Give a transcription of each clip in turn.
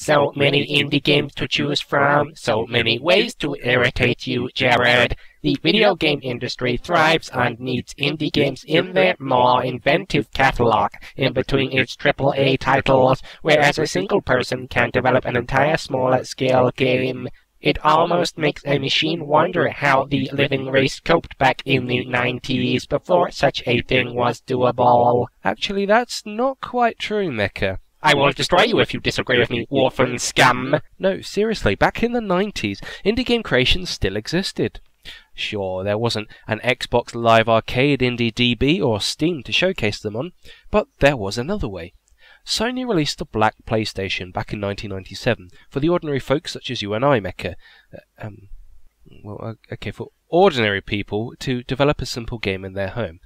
So many indie games to choose from, so many ways to irritate you, Gerad. The video game industry thrives and needs indie games in their more inventive catalog in between its AAA titles, whereas a single person can develop an entire smaller-scale game. It almost makes a machine wonder how the living race coped back in the 90s before such a thing was doable. Actually, that's not quite true, Mecha. I will destroy you if you disagree with me, orphan scum. No, seriously, back in the 90s, indie game creation still existed. Sure, there wasn't an Xbox Live Arcade Indie DB or Steam to showcase them on, but there was another way. Sony released the Black PlayStation back in 1997 for the ordinary folks such as you and I, Mecha. For ordinary people to develop a simple game in their home.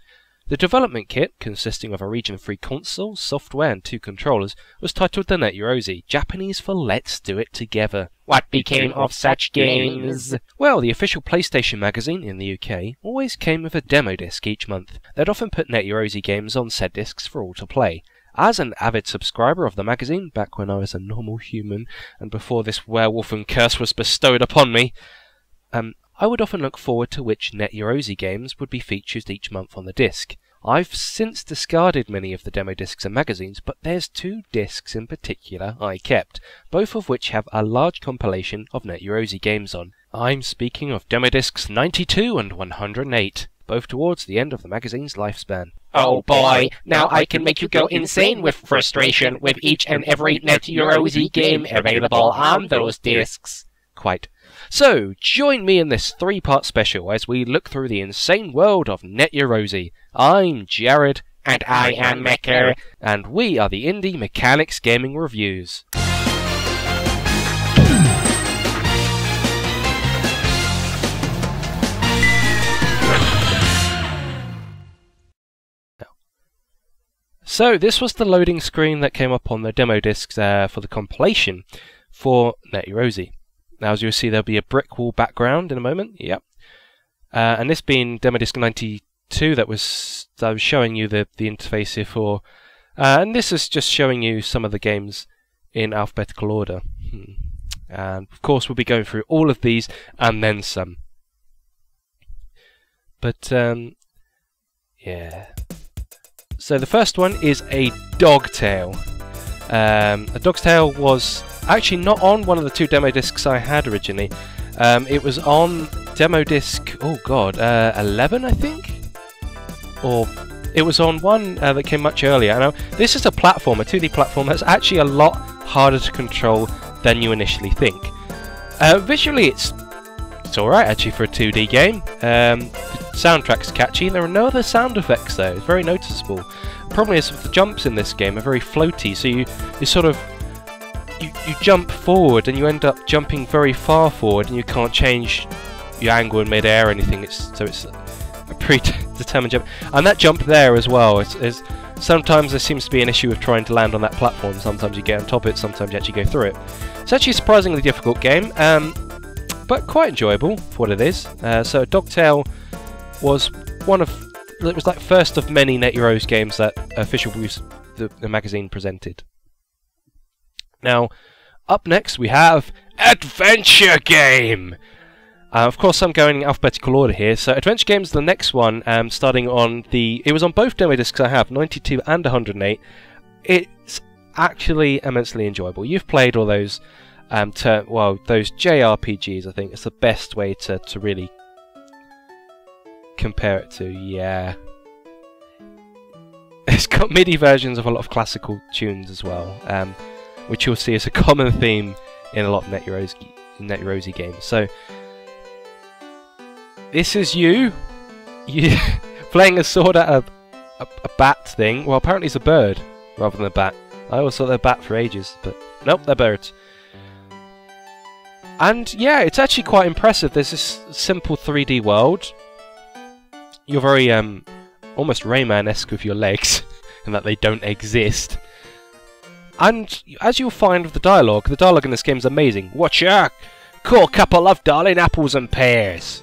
The development kit, consisting of a region-free console, software and 2 controllers, was titled the Net Yaroze, Japanese for Let's Do It Together. What became of such games? Well, the official PlayStation magazine in the UK always came with a demo disc each month. They'd often put Net Yaroze games on said discs for all to play. As an avid subscriber of the magazine, back when I was a normal human, and before this werewolf and curse was bestowed upon me, I would often look forward to which Net Yaroze games would be featured each month on the disc. I've since discarded many of the demo discs and magazines, but there's 2 discs in particular I kept, both of which have a large compilation of Net Yaroze games on. I'm speaking of demo discs 92 and 108, both towards the end of the magazine's lifespan. Oh boy, now I can make you go insane with frustration with each and every Net Yaroze game available on those discs. Quite. So, join me in this 3-part special as we look through the insane world of Net Yaroze. I'm Gerad. And I am Mecha. And we are the Indie Mechanix Gaming Reviews. So, this was the loading screen that came up on the demo discs for the compilation for Net Yaroze. Now, as you'll see, there'll be a brick wall background in a moment. Yep. And this being demo disc 92, I was showing you the interface here for, and this is just showing you some of the games in alphabetical order. And of course, we'll be going through all of these and then some. But yeah. So the first one is a Dogtail. A Dogtail was actually not on one of the 2 demo discs I had originally. It was on demo disc, 11 I think? Or it was on one that came much earlier. Now, this is a platform, a 2D platform that's actually a lot harder to control than you initially think. Visually it's alright actually for a 2D game. The soundtrack's catchy. There are no other sound effects though, it's very noticeable. The problem is the jumps in this game are very floaty, so you sort of you jump forward and you end up jumping very far forward and you can't change your angle in mid-air or anything. It's a predetermined jump. And that jump there as well, is sometimes there seems to be an issue with trying to land on that platform. Sometimes you get on top of it, sometimes you actually go through it. It's actually a surprisingly difficult game, but quite enjoyable for what it is. So Dogtail was it was like first of many Net Yaroze games that official reviews the magazine presented. Now, up next we have Adventure Game! Of course, I'm going in alphabetical order here. So, Adventure Game is the next one, starting on the... It was on both demo discs I have, 92 and 108. It's actually immensely enjoyable. You've played all those, those JRPGs, I think. It's the best way to really compare it to, yeah. It's got MIDI versions of a lot of classical tunes as well, which you'll see is a common theme in a lot of Net Yaroze games. So, this is you playing a sword at a bat thing. Well, apparently it's a bird rather than a bat. I always thought they're bat for ages, but nope, they're birds. And yeah, it's actually quite impressive. There's this simple 3D world. You're very almost Rayman-esque with your legs, in that they don't exist. And as you'll find with the dialogue in this game is amazing. Watcha! Cool couple of darling apples and pears.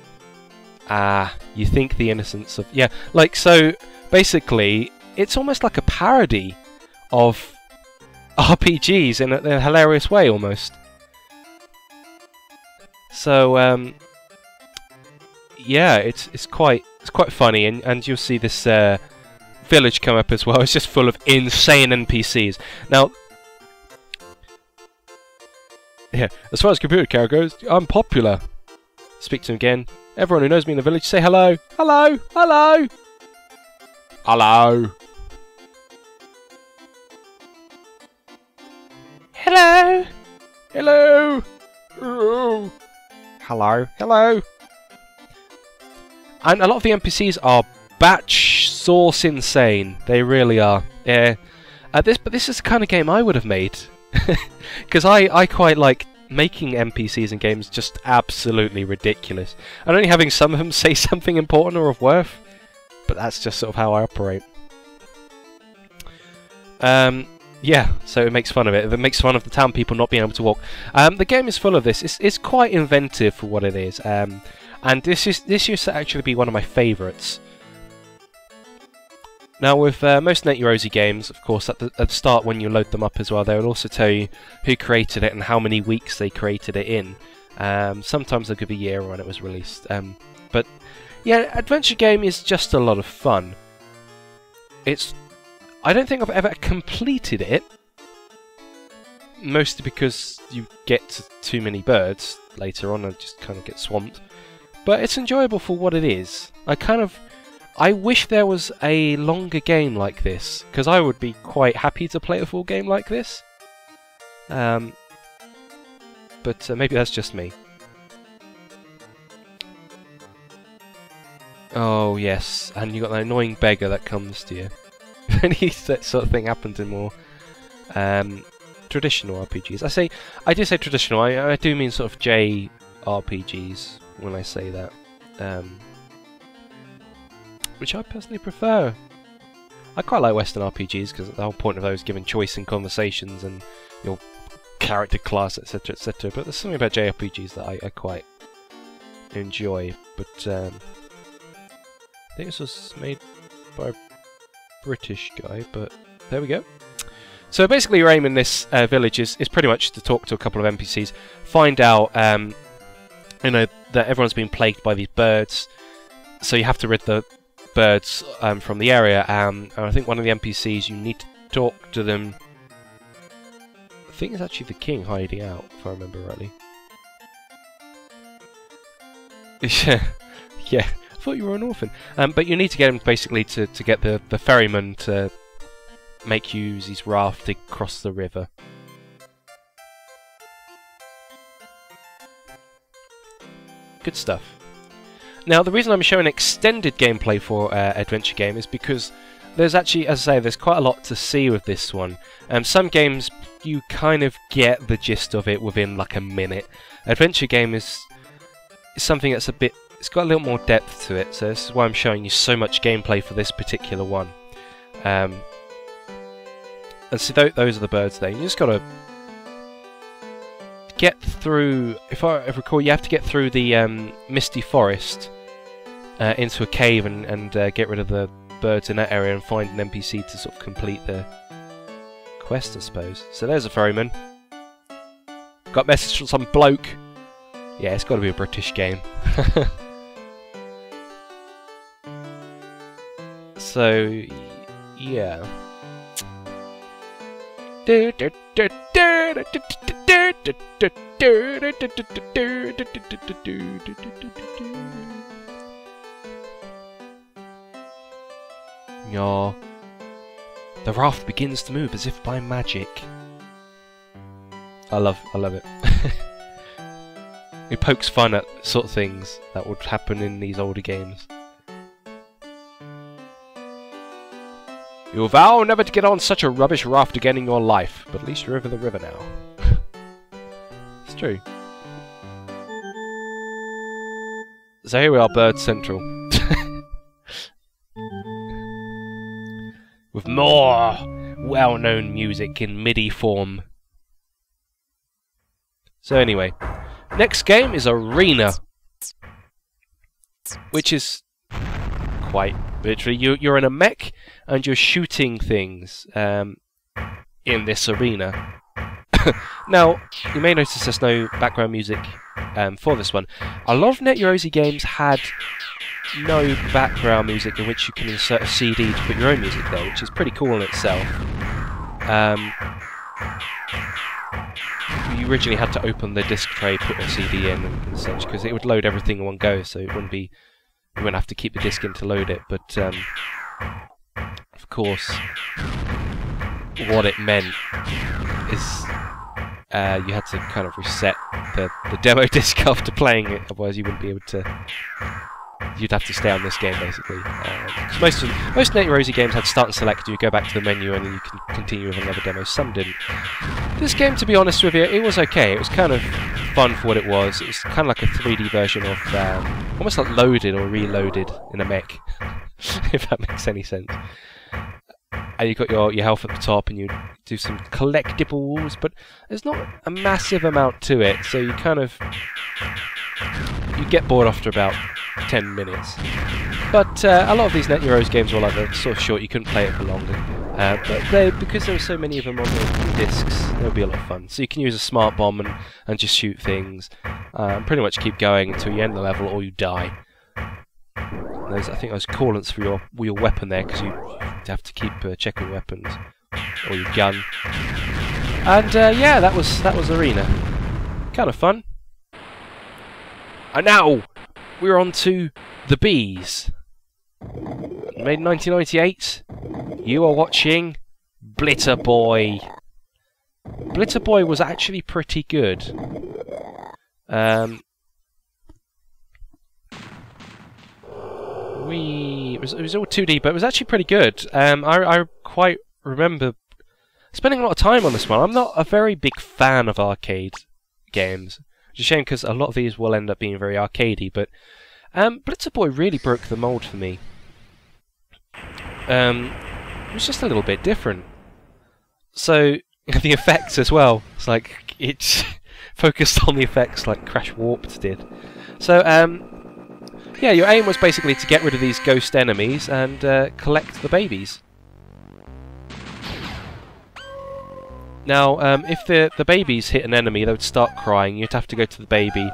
You think the innocence of... Yeah, like, so, basically, it's almost like a parody of RPGs in a hilarious way, almost. So, yeah, it's quite funny, and you'll see this village come up as well. It's just full of insane NPCs. Now, yeah, as far as computer care goes, I'm popular. Speak to him again. Everyone who knows me in the village, say hello. Hello, hello, hello. Hello, hello, hello, hello, hello. And a lot of the NPCs are batch sauce insane. They really are. Yeah. But this is the kind of game I would have made. Because I quite like making NPCs in games just absolutely ridiculous. And only having some of them say something important or of worth. But that's just sort of how I operate. Yeah, so it makes fun of it. It makes fun of the town people not being able to walk. The game is full of this. It's quite inventive for what it is. And this used to actually be one of my favourites. Now, with most Net Yaroze games, of course, at the start when you load them up as well, they will also tell you who created it and how many weeks they created it in. Sometimes they'll give a year when it was released. But yeah, adventure game is just a lot of fun. I don't think I've ever completed it, mostly because you get too many birds later on and just kind of get swamped. But it's enjoyable for what it is. I wish there was a longer game like this, because I would be quite happy to play a full game like this. But maybe that's just me. Oh yes, and you got that annoying beggar that comes to you. That sort of thing happens in more traditional RPGs. I do say traditional. I do mean sort of JRPGs when I say that. Which I personally prefer. I quite like Western RPGs because the whole point of those is giving choice in conversations and your character class, etc., etc. But there's something about JRPGs that I quite enjoy. But I think this was made by a British guy, but there we go. So basically your aim in this village is pretty much to talk to a couple of NPCs, find out you know, that everyone's been plagued by these birds, so you have to rid the birds from the area, and I think one of the NPCs, you need to talk to them. I think it's actually the king hiding out, if I remember rightly. Yeah, I thought you were an orphan. But you need to get him basically to get the ferryman to make you use his raft to cross the river. Good stuff. Now, the reason I'm showing extended gameplay for adventure game is because there's actually, as I say, there's quite a lot to see with this one. Some games, you kind of get the gist of it within like a minute. Adventure game is something that's it's got a little more depth to it, so this is why I'm showing you so much gameplay for this particular one. And so those are the birds there. You just gotta get through, if I recall, you have to get through the misty forest into a cave and get rid of the birds in that area and find an NPC to sort of complete the quest, I suppose. So there's a ferryman. Got a message from some bloke. Yeah, it's got to be a British game. So, yeah. Yeah. The raft begins to move as if by magic. I love it. It pokes fun at sort of things that would happen in these older games. You vow never to get on such a rubbish raft again in your life, but at least you're over the river now. It's true. So here we are, Bird Central. With more well-known music in MIDI form. So anyway, next game is Arena, which is quite literally you're in a mech and you're shooting things. in this arena. Now, you may notice there's no background music for this one. A lot of Net Yaroze games had no background music in which you can insert a CD to put your own music there, which is pretty cool in itself. You originally had to open the disc tray, put a CD in and such, because it would load everything in one go, so it wouldn't be, you wouldn't have to keep the disc in to load it. But of course, what it meant is you had to kind of reset the demo disc after playing it, otherwise you wouldn't be able to. You'd have to stay on this game basically. Most Net Yaroze games had start and select, and you go back to the menu and then you can continue with another demo. Some didn't. This game, to be honest with you, it was okay. It was kind of fun for what it was. It was kind of like a 3D version of, almost like Loaded or Reloaded in a mech, if that makes any sense. And you've got your health at the top, and you do some collectibles, but there's not a massive amount to it, so you kind of you get bored after about 10 minutes. But a lot of these Net Yaroze games were like that, sort of short, you couldn't play it for longer. But because there were so many of them on the discs, they'll be a lot of fun. So you can use a smart bomb and just shoot things, and pretty much keep going until you end the level or you die. I think those callants for your weapon there, because you have to keep checking weapons or your gun. And yeah, that was Arena. Kind of fun. And now we're on to the bees. Made in 1998. You are watching Blitter Boy. Blitter Boy was actually pretty good. It was all 2D, but it was actually pretty good. I quite remember spending a lot of time on this one. I'm not a very big fan of arcade games. It's a shame because a lot of these will end up being very arcadey, but Blitter Boy really broke the mold for me. It was just a little bit different. So the effects as well. It's like it's focused on the effects like Crash Warped did. So yeah, your aim was basically to get rid of these ghost enemies and collect the babies. Now, if the babies hit an enemy, they would start crying. You'd have to go to the baby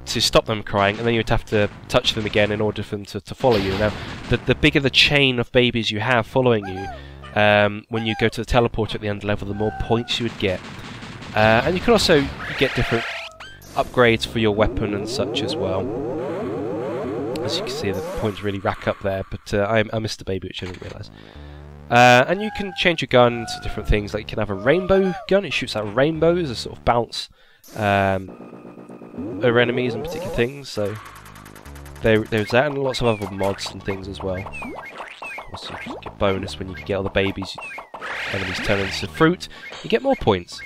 to stop them crying, and then you'd have to touch them again in order for them to follow you. Now, the bigger the chain of babies you have following you, when you go to the teleporter at the end level, the more points you would get. And you can also get different upgrades for your weapon and such as well. As you can see, the points really rack up there, but I missed the baby, which I didn't realise. And you can change your gun to different things, like you can have a rainbow gun, it shoots out rainbows, a sort of bounce over enemies and particular things, so there's that, and lots of other mods and things as well. Also, you get bonus when you get all the babies, enemies turn into fruit, you get more points.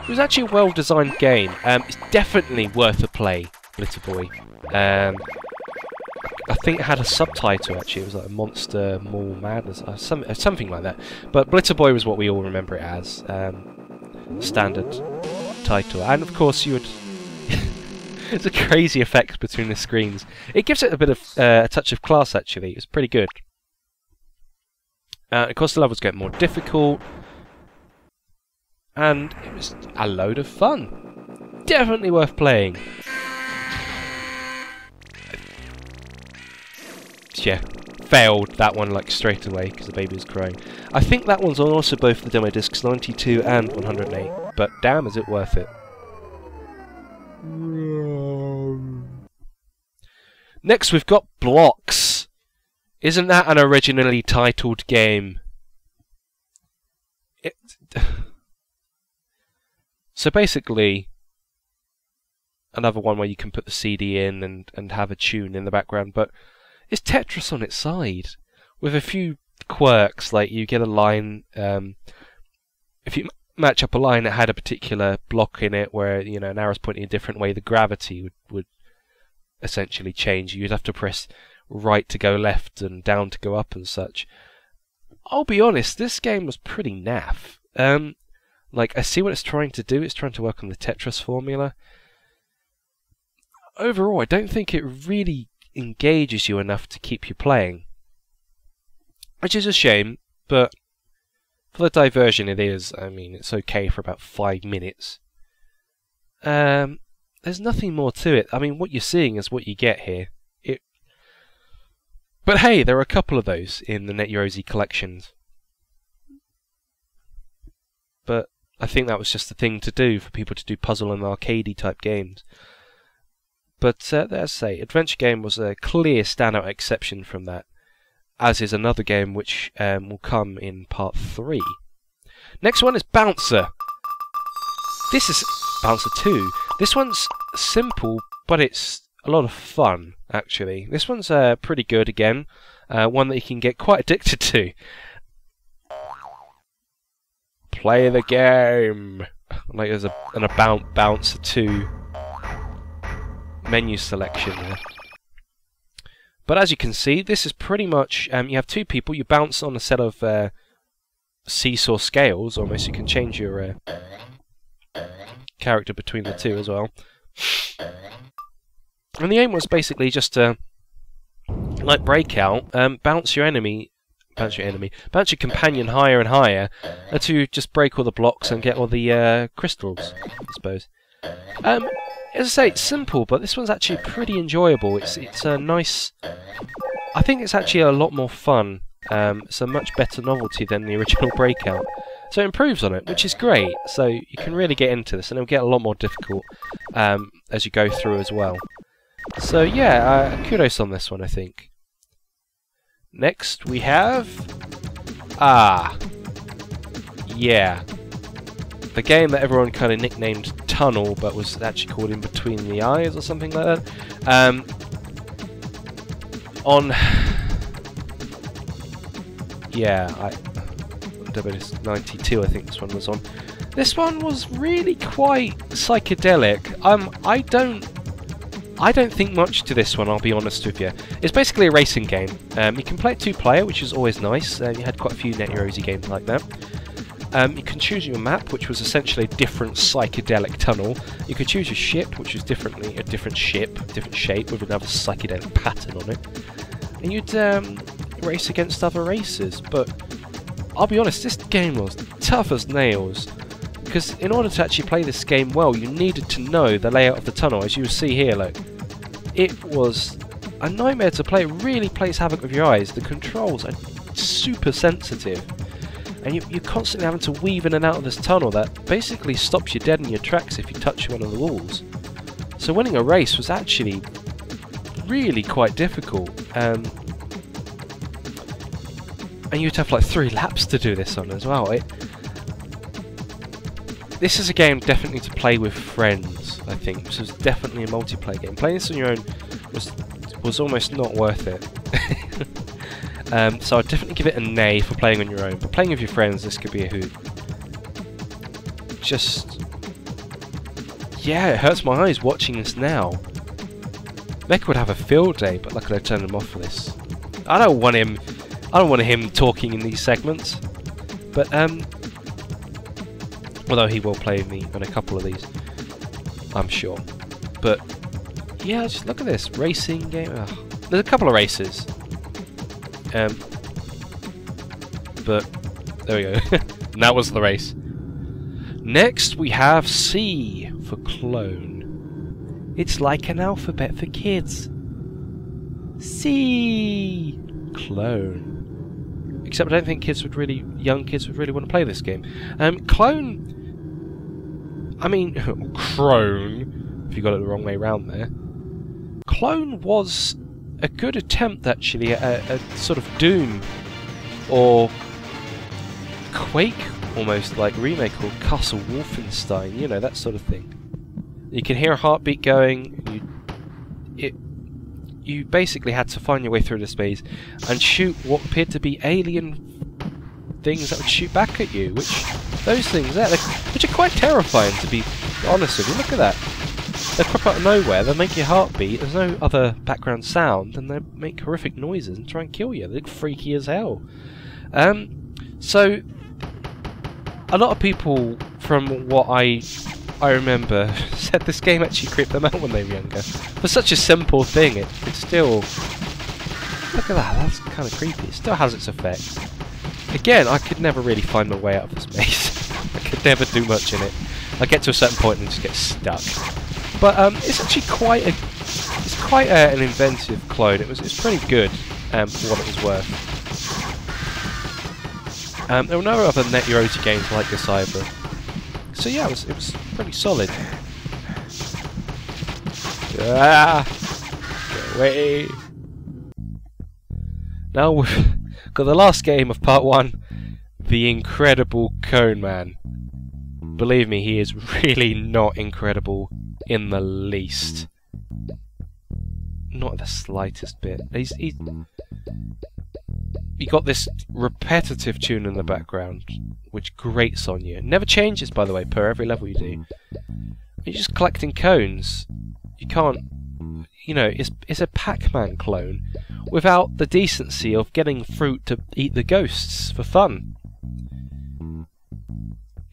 It was actually a well-designed game. It's definitely worth a play, Blitter Boy. I think it had a subtitle actually, it was like a Monster Mall Madness, something like that. But Blitter Boy was what we all remember it as, standard title. And of course you would... It's a crazy effect between the screens. It gives it a bit of a touch of class actually, it's pretty good. Of course the levels get more difficult, and it was a load of fun. Definitely worth playing. Yeah, failed that one like straight away because the baby was crying. I think that one's on also both the demo discs 92 and 108, but damn is it worth it. Next we've got Blocks. Isn't that an originally titled game? So basically, another one where you can put the CD in and have a tune in the background, but it's Tetris on its side, with a few quirks, like you get a line, if you match up a line that had a particular block in it where, you know, an arrow's pointing a different way, the gravity would essentially change. You'd have to press right to go left and down to go up and such. I'll be honest, this game was pretty naff. Like, I see what it's trying to do, it's trying to work on the Tetris formula. Overall, I don't think it really engages you enough to keep you playing. Which is a shame, but For the diversion it is, I mean, it's okay for about 5 minutes. There's nothing more to it. I mean, what you're seeing is what you get here. But hey, there are a couple of those in the Net Yaroze collections. But I think that was just the thing to do for people to do puzzle and arcadey type games. But as I say, Adventure Game was a clear standout exception from that, as is another game which will come in part 3. Next one is Bouncer. This is Bouncer 2. This one's simple, but it's a lot of fun, actually. This one's pretty good again, one that you can get quite addicted to. Play the game! Like there's an About Bouncer 2 menu selection there. But as you can see, this is pretty much, you have 2 people, you bounce on a set of seesaw scales, almost. You can change your character between the 2 as well. And the aim was basically just to, like Breakout, bounce your companion higher and higher, to just break all the blocks and get all the crystals, I suppose. As I say, it's simple, but this one's actually pretty enjoyable. It's a nice. I think it's actually a lot more fun. It's a much better novelty than the original Breakout, so it improves on it, which is great. So you can really get into this, and it'll get a lot more difficult as you go through as well. So yeah, kudos on this one, I think. Next we have yeah, the game that everyone kind of nicknamed Tunnel, but was actually called In Between the Eyes or something like that. On WS92, I think this one was on. This one was really quite psychedelic. I don't think much to this one, I'll be honest with you. It's basically a racing game. You can play it 2-player, which is always nice. You had quite a few Net Yaroze games like that. You can choose your map, which was essentially a different psychedelic tunnel. You could choose your ship, which was a different shape with another psychedelic pattern on it. And you'd race against other racers. But I'll be honest, this game was tough as nails. Because in order to actually play this game well, you needed to know the layout of the tunnel. As you will see here, look, it was a nightmare to play. It really plays havoc with your eyes. The controls are super sensitive, and you're constantly having to weave in and out of this tunnel that basically stops you dead in your tracks if you touch one of the walls. So winning a race was actually really quite difficult, and you'd have like 3 laps to do this on as well. This is a game definitely to play with friends, I think. This was definitely a multiplayer game. Playing this on your own was almost not worth it. So I'd definitely give it a nay for playing on your own. But playing with your friends, this could be a hoot. Just... yeah, it hurts my eyes watching this now. Mecha would have a field day, but luckily I turned him off for this. I don't want him talking in these segments. But, although he will play with me on a couple of these, I'm sure. But yeah, just look at this racing game. Ugh. There's a couple of races, but there we go. And that was the race. Next we have C for clone. It's like an alphabet for kids. C, clone. Except I don't think young kids would really want to play this game. Clone. I mean, Crone, if you got it the wrong way around there. Clone was a good attempt, actually, at a sort of Doom or Quake, almost like remake, called Castle Wolfenstein, you know, that sort of thing. You can hear a heartbeat going. You basically had to find your way through this maze and shoot what appeared to be alien things that would shoot back at you, those things there, which are quite terrifying, to be honest with you. Look at that. They crop out of nowhere, they make your heart beat, there's no other background sound, and they make horrific noises and try and kill you. They look freaky as hell. So, a lot of people, from what I remember, said this game actually creeped them out when they were younger. For such a simple thing, it still... look at that, that's kind of creepy. It still has its effects. again, I could never really find my way out of this maze. I could never do much in it. I get to a certain point and just get stuck. But it's actually quite an inventive clone. It's pretty good for what it was worth. There were no other Net Yaroze games like this either. So yeah, it was pretty solid. Ah, get away! Now we've got the last game of part 1, the incredible Cone Man. Believe me, he is really not incredible in the least. Not the slightest bit. You got this repetitive tune in the background, which grates on you. It never changes, by the way, per every level you do. You're just collecting cones. You can't, you know, it's a Pac-Man clone without the decency of getting fruit to eat the ghosts for fun.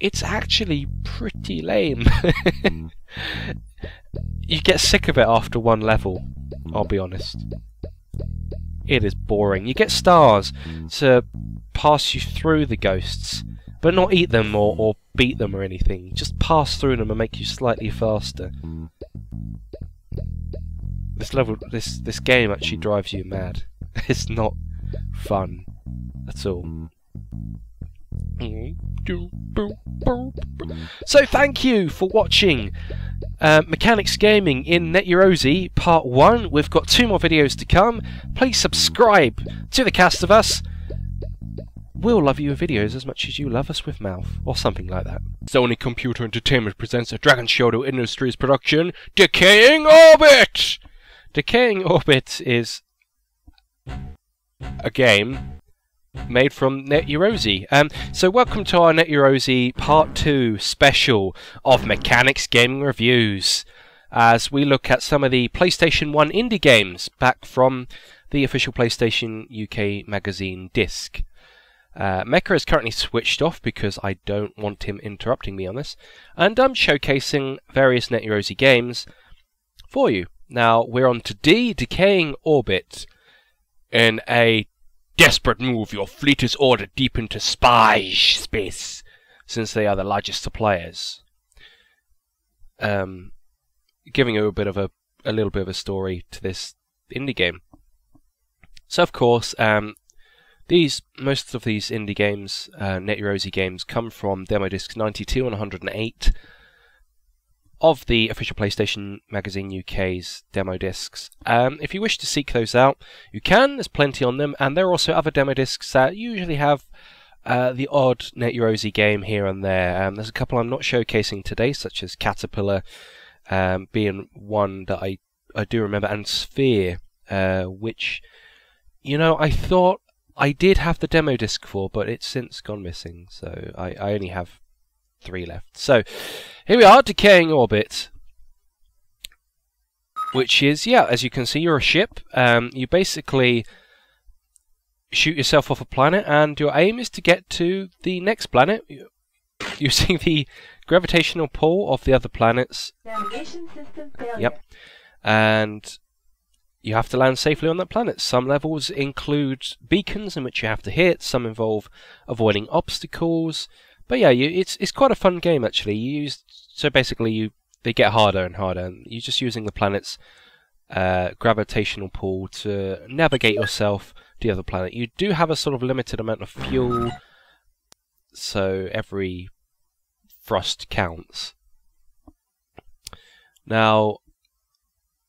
It's actually pretty lame. You get sick of it after one level, I'll be honest. It is boring. You get stars to pass you through the ghosts, but not eat them or beat them or anything. Just pass through them and make you slightly faster. This game actually drives you mad. It's not fun at all. So thank you for watching Mechanix Gaming in Net Yaroze Part 1. We've got 2 more videos to come. Please subscribe to the cast of us. We'll love you with videos as much as you love us with mouth, or something like that. Sony Computer Entertainment presents a Dragon Shadow Industries production, Decaying Orbit! Decaying Orbit is a game made from Net Yaroze. So welcome to our Net Yaroze Part 2 special of Mechanix Gaming Reviews, as we look at some of the PlayStation 1 indie games back from the official PlayStation UK magazine disc. Mecha is currently switched off because I don't want him interrupting me on this, and I'm showcasing various Net Yaroze games for you. Now we're on to D, Decaying Orbit. In a desperate move, your fleet is ordered deep into spy space, since they are the largest suppliers. Giving you a little bit of a story to this indie game. So of course, most of these indie games, Net Yaroze games, come from demo discs 92 and 108 of the official PlayStation Magazine UK's demo discs. If you wish to seek those out, you can. There's plenty on them, and there are also other demo discs that usually have the odd Net Yaroze game here and there. There's a couple I'm not showcasing today, such as Caterpillar, being one that I do remember, and Sphere, which, you know, I thought I did have the demo disc for, but it's since gone missing, so I only have 3 left. So here we are, Decaying Orbit, which is, yeah, as you can see, you're a ship. You basically shoot yourself off a planet, and your aim is to get to the next planet using the gravitational pull of the other planets. Navigation system failure. Yep. And you have to land safely on that planet. Some levels include beacons in which you have to hit. Some involve avoiding obstacles. But yeah, it's quite a fun game actually. So basically they get harder and harder, and you're just using the planet's gravitational pull to navigate yourself to the other planet. You do have a sort of limited amount of fuel, so every thrust counts. Now,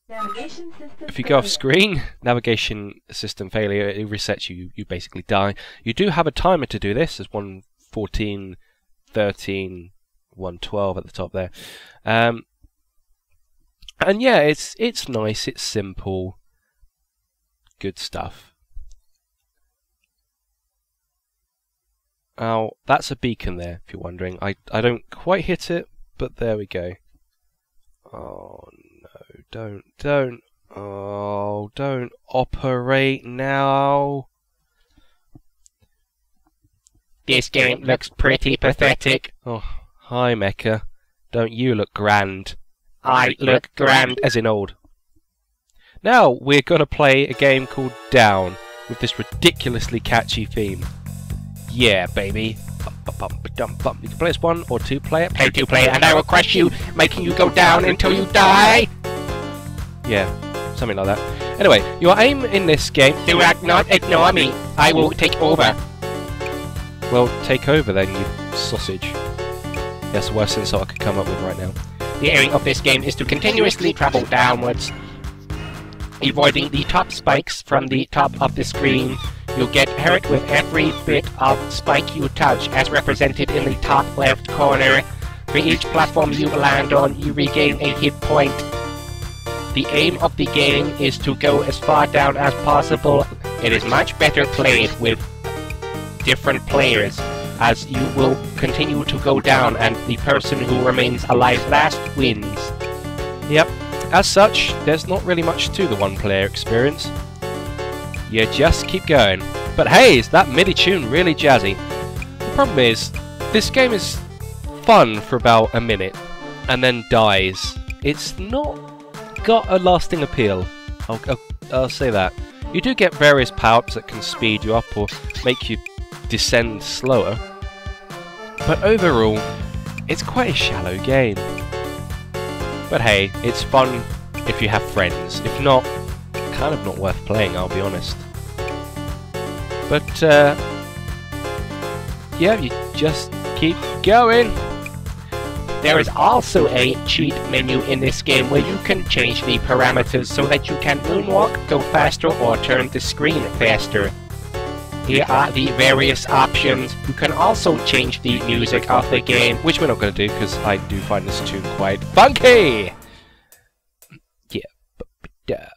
if you go off screen, navigation system failure, it resets you. You basically die. You do have a timer to do this. There's 1:14, 13, 1:12 at the top there. And yeah, it's nice. It's simple. Good stuff. Now, that's a beacon there, if you're wondering. I don't quite hit it, but there we go. Oh no, don't. Oh, don't operate now. This game looks pretty pathetic. Oh, hi Mecha. Don't you look grand? I look grand. As in old. Now, we're going to play a game called Down, with this ridiculously catchy theme. Yeah, baby. You can play as 1 or 2 player. Play 2 player, and I will crush you, making you go down until you die. Yeah, something like that. Anyway, your aim in this game... Do not ignore me. I will take over. Well, take over then, you sausage. That's the worst insult I could come up with right now. The aim of this game is to continuously travel downwards, avoiding the top spikes from the top of the screen. You'll get hurt with every bit of spike you touch, as represented in the top left corner. For each platform you land on, you regain a hit point. The aim of the game is to go as far down as possible. It is much better played with different players, as you will continue to go down and the person who remains alive last wins. Yep. As such, there's not really much to the one-player experience. You just keep going. But hey, is that MIDI tune really jazzy? The problem is, this game is fun for about a minute, and then dies. It's not got a lasting appeal. I'll say that. You do get various power-ups that can speed you up or make you descend slower. But overall, it's quite a shallow game. But hey, it's fun if you have friends. If not, kind of not worth playing, I'll be honest. But, yeah, you just keep going. There is also a cheat menu in this game where you can change the parameters so that you can moonwalk, go faster, or turn the screen faster. Here are the various options. You can also change the music of the game, which we're not going to do because I do find this tune quite funky! Yeah.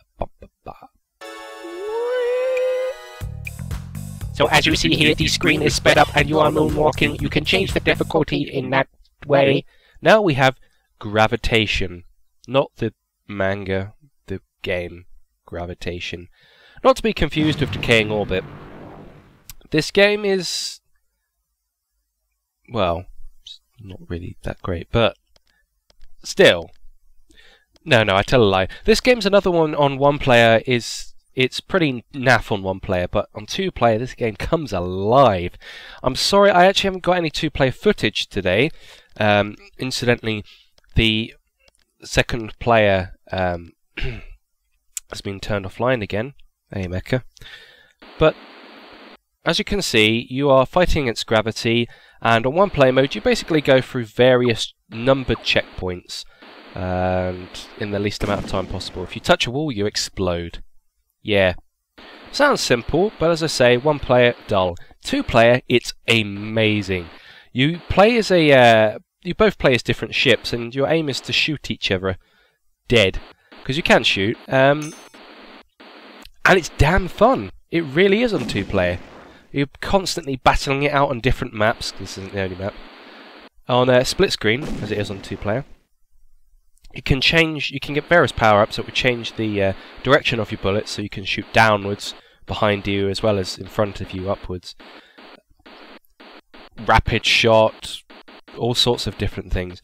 So as you see here, the screen is sped up and you are moonwalking. You can change the difficulty in that way. Now we have gravitation. Not the manga, the game. Gravitation. Not to be confused with decaying orbit. This game is... well, it's not really that great, but still. No, I tell a lie. This game's another one on one player it's pretty naff on one player, but on two player this game comes alive. I'm sorry, I actually haven't got any two-player footage today. Incidentally, the second player has been turned offline again. Hey, Mecha. But as you can see, you are fighting against gravity, and on one player mode you basically go through various numbered checkpoints, and in the least amount of time possible. If you touch a wall, you explode. Yeah. Sounds simple, but as I say, one player, dull. Two player, it's amazing. You play as you both play as different ships, and your aim is to shoot each other dead. Because you can shoot, and it's damn fun. It really is on two player. You're constantly battling it out on different maps. This isn't the only map. On a split screen, as it is on two player. You can get various power-ups that would change the direction of your bullets, so you can shoot downwards, behind you, as well as in front of you, upwards. Rapid shot, all sorts of different things.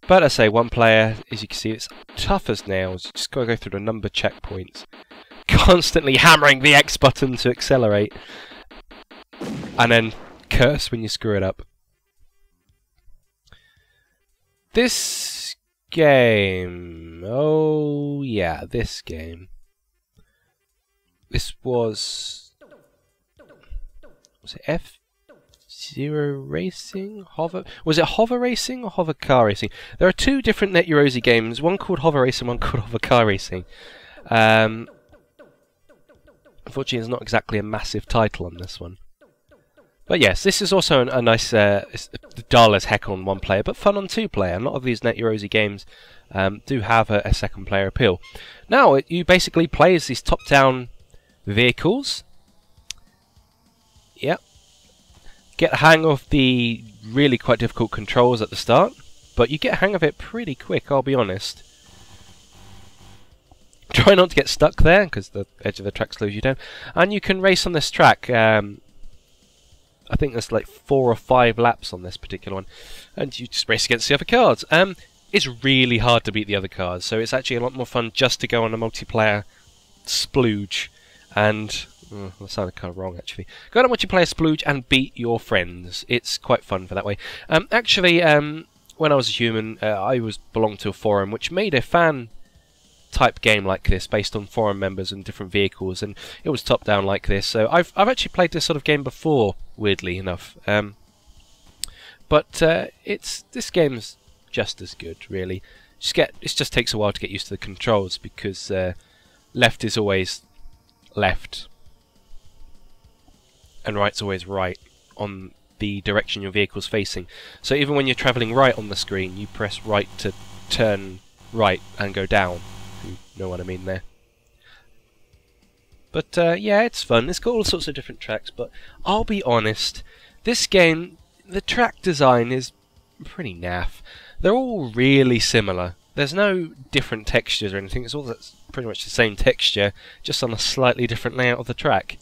But I say, one player, as you can see, it's tough as nails. You just gotta go through the number checkpoints. Constantly hammering the X button to accelerate. And then curse when you screw it up. This game. Oh, yeah, this game. This was it F-Zero Racing? Hover? Was it Hover Racing or Hover Car Racing? There are two different Net Yaroze games, one called Hover Racing, one called Hover Car Racing. Unfortunately, there's not exactly a massive title on this one. But yes, this is also a nice, it's dull as heck on one player, but fun on two player. A lot of these Net Yaroze games do have a second player appeal. Now, you basically play as these top-down vehicles. Yep. Get the hang of the really quite difficult controls at the start, but you get a hang of it pretty quick, I'll be honest. Try not to get stuck there, because the edge of the track slows you down. And you can race on this track. I think there's like 4 or 5 laps on this particular one, and you just race against the other cars. It's really hard to beat the other cars, so it's actually a lot more fun just to go on a multiplayer splooge and That sounded kind of wrong, actually. Go on multiplayer splooge and beat your friends. It's quite fun for that way. Actually, when I was a human, I belonged to a forum which made a fan-type game like this, based on forum members and different vehicles, and it was top-down like this. So I've actually played this sort of game before, weirdly enough. But this game's just as good, really. It just takes a while to get used to the controls, because left is always left and right's always right on the direction your vehicle's facing. So even when you're travelling right on the screen, you press right to turn right and go down. You know what I mean there. But yeah, it's fun. It's got all sorts of different tracks, but I'll be honest, this game, the track design is pretty naff. They're all really similar. There's no different textures or anything. It's all pretty much the same texture, just on a slightly different layout of the track.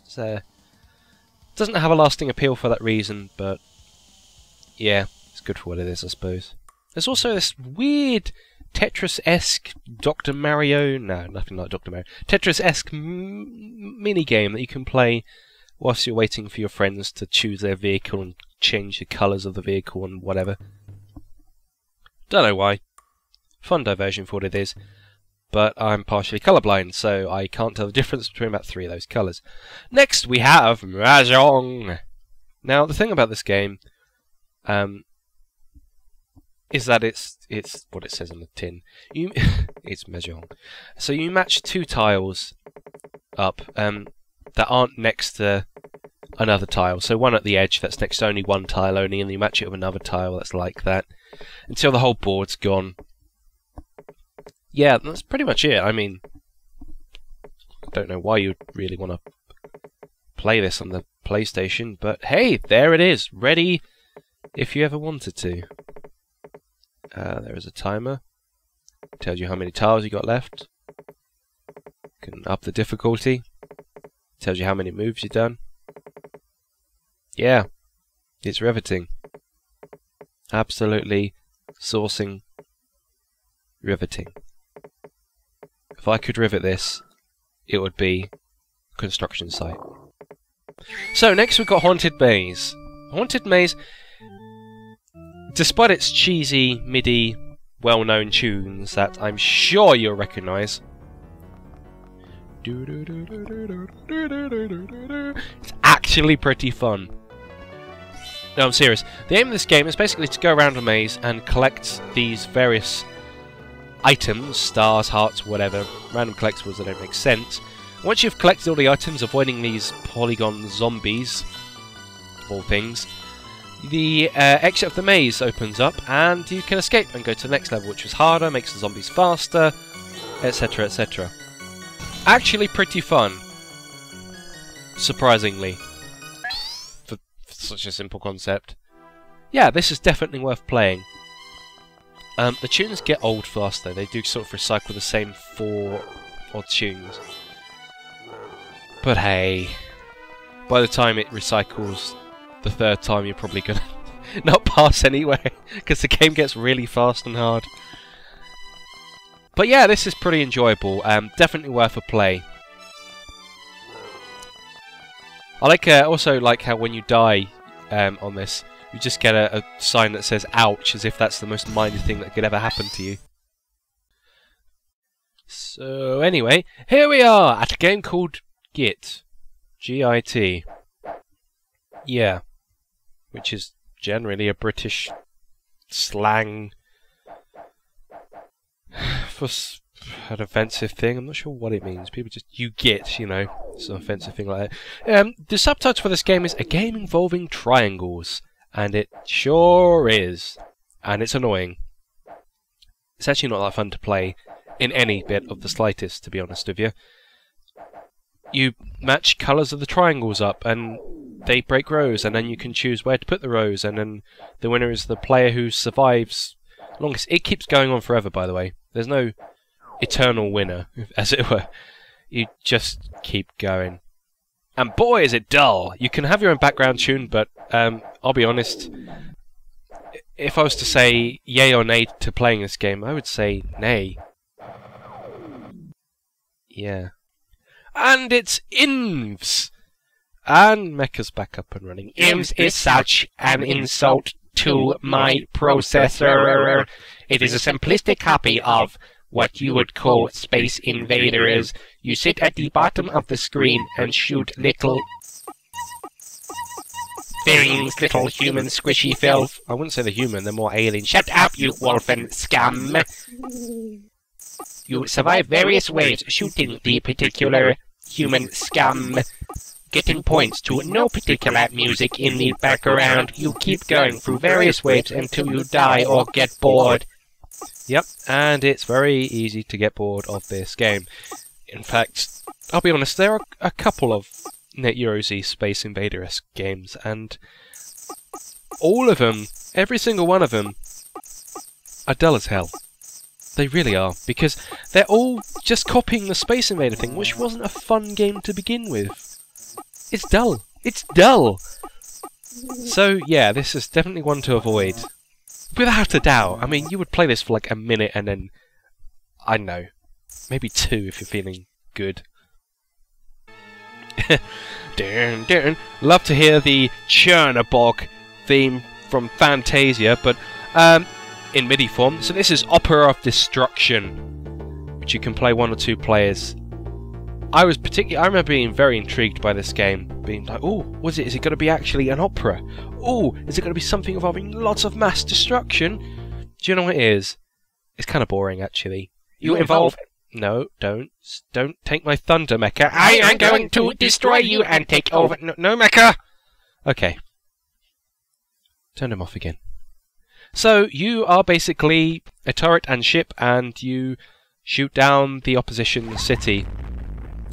So, doesn't have a lasting appeal for that reason, but yeah, it's good for what it is, I suppose. There's also this weird Tetris-esque Dr. Mario... No, nothing like Dr. Mario. Tetris-esque mini-game that you can play whilst you're waiting for your friends to choose their vehicle and change the colours of the vehicle and whatever. Don't know why. Fun diversion for what it is. But I'm partially colourblind, so I can't tell the difference between about 3 of those colours. Next we have Mahjong. Now the thing about this game is that it's what it says on the tin. It's Mahjong. So you match 2 tiles up that aren't next to another tile. So one at the edge that's next to only one tile only, and you match it with another tile that's like that until the whole board's gone. Yeah, that's pretty much it. I mean, I don't know why you'd really want to play this on the PlayStation, but hey, there it is, ready if you ever wanted to. There is a timer. Tells you how many tiles you got left. Can up the difficulty. Tells you how many moves you've done. Yeah, it's riveting. Absolutely sourcing riveting. If I could rivet this, it would be a construction site. So next we've got Haunted Maze. Haunted Maze, despite its cheesy, MIDI, well-known tunes that I'm sure you'll recognise, it's actually pretty fun. No, I'm serious. The aim of this game is basically to go around a maze and collect these various items, stars, hearts, whatever, random collectibles that don't make sense. Once you've collected all the items, avoiding these polygon zombies, of all things, the exit of the maze opens up and you can escape and go to the next level, which is harder, makes the zombies faster, etc, etc. Actually pretty fun, surprisingly, for such a simple concept. Yeah, this is definitely worth playing. The tunes get old fast though, they do sort of recycle the same 4 odd tunes. But hey, by the time it recycles the 3rd time you're probably gonna not pass anyway, because the game gets really fast and hard. But yeah, this is pretty enjoyable, definitely worth a play. I also like how when you die on this, you just get a sign that says ouch, as if that's the most minor thing that could ever happen to you. So anyway, here we are at a game called Git. G-I-T. Yeah. Which is generally a British slang for an offensive thing. I'm not sure what it means. People just, you git, you know, it's an offensive thing like that. The subtitle for this game is A Game Involving Triangles. And it sure is. And it's annoying. It's actually not that fun to play in any bit of the slightest, to be honest with you. You match colours of the triangles up, and they break rows, and then you can choose where to put the rows, and then the winner is the player who survives longest. It keeps going on forever, by the way. There's no eternal winner, as it were. You just keep going. And boy, is it dull! You can have your own background tune, but I'll be honest, if I was to say yay or nay to playing this game, I would say nay. Yeah. And it's INVS! And Mecha's back up and running. INVS is such an insult to my processor. It is a simplistic copy of what you would call Space Invaders. You sit at the bottom of the screen and shoot little things, little human squishy filth. I wouldn't say the human, they're more alien. Shut up, you wolfen scum! You survive various waves shooting the particular human scum, getting points to no particular music in the background. You keep going through various waves until you die or get bored. Yep, and it's very easy to get bored of this game. In fact, I'll be honest, there are a couple of Net Yaroze Space Invader-esque games, and all of them, every single one of them, are dull as hell. They really are, because they're all just copying the Space Invader thing, which wasn't a fun game to begin with. It's dull. It's dull! So, yeah, this is definitely one to avoid. Without a doubt. I mean, you would play this for like a minute and then, I don't know, maybe 2 if you're feeling good. Dun, dun. Love to hear the Chernobog theme from Fantasia, but in MIDI form. So this is Opera of Destruction, which you can play 1 or 2 players. I remember being very intrigued by this game, being like, oh, is it going to be actually an opera? Oh, is it going to be something involving lots of mass destruction? Do you know what it is? It's kind of boring, actually. You involve... No, don't take my thunder, Mecha. I am going to destroy you and take over... No, Mecha! Okay. Turn him off again. So, you are basically a turret and ship, and you shoot down the opposition city